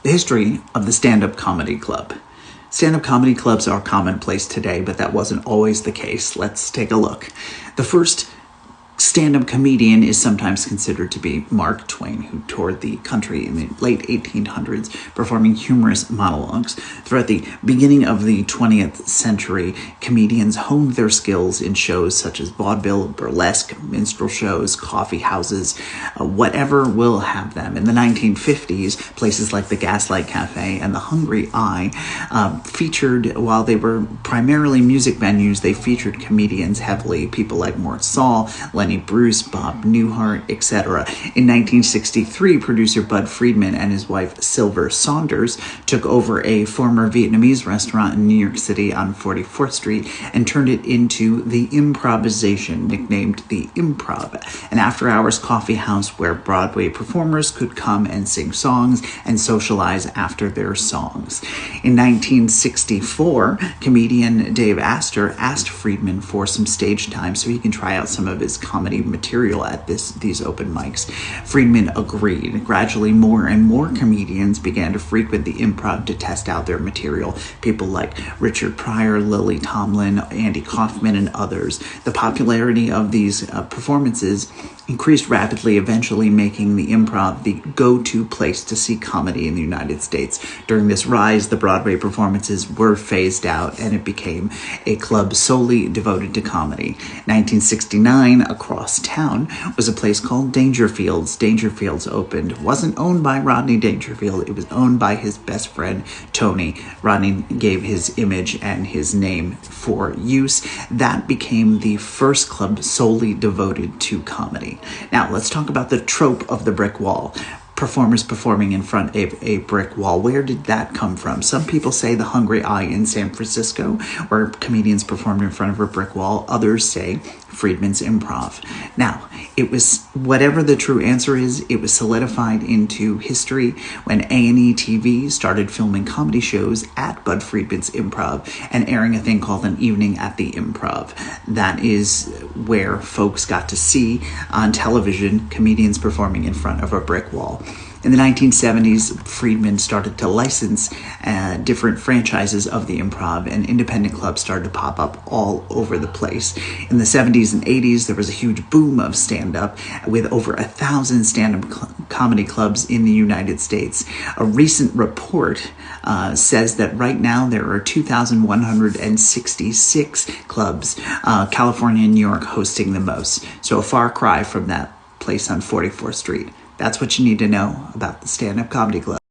The history of the stand-up comedy club. Stand-up comedy clubs are commonplace today, but that wasn't always the case. Let's take a look. The first stand-up comedian is sometimes considered to be Mark Twain, who toured the country in the late 1800s performing humorous monologues. Throughout the beginning of the 20th century, comedians honed their skills in shows such as vaudeville, burlesque, minstrel shows, coffee houses, whatever will have them. In the 1950s, places like the Gaslight Cafe and the Hungry Eye featured, while they were primarily music venues, they featured comedians heavily, people like Mort Saul, Lenny Bruce, Bob Newhart, etc. In 1963, producer Bud Friedman and his wife Silver Saunders took over a former Vietnamese restaurant in New York City on 44th Street and turned it into the Improvisation, nicknamed the Improv, an after-hours coffee house where Broadway performers could come and sing songs and socialize after their songs. In 1964, comedian Dave Astor asked Friedman for some stage time so he can try out some of his comedy material at these open mics. Friedman agreed. Gradually, more and more comedians began to frequent the Improv to test out their material. People like Richard Pryor, Lily Tomlin, Andy Kaufman, and others. The popularity of these performances increased rapidly, eventually making the Improv the go-to place to see comedy in the United States. During this rise, the Broadway performances were phased out, and it became a club solely devoted to comedy. 1969, across town, was a place called Dangerfields. Dangerfields opened. It wasn't owned by Rodney Dangerfield. It was owned by his best friend, Tony. Rodney gave his image and his name for use. That became the first club solely devoted to comedy. Now, let's talk about the trope of the brick wall. Performers performing in front of a brick wall. Where did that come from? Some people say the Hungry Eye in San Francisco, where comedians performed in front of a brick wall. Others say Friedman's Improv. Now, it was, whatever the true answer is, it was solidified into history when A&E TV started filming comedy shows at Bud Friedman's Improv and airing a thing called An Evening at the Improv. That is where folks got to see on television comedians performing in front of a brick wall. In the 1970s, Friedman started to license different franchises of the Improv, and independent clubs started to pop up all over the place. In the 70s and 80s, there was a huge boom of stand-up, with over 1,000 stand-up comedy clubs in the United States. A recent report says that right now there are 2,166 clubs, California and New York hosting the most. So a far cry from that place on 44th Street. That's what you need to know about the stand-up comedy club.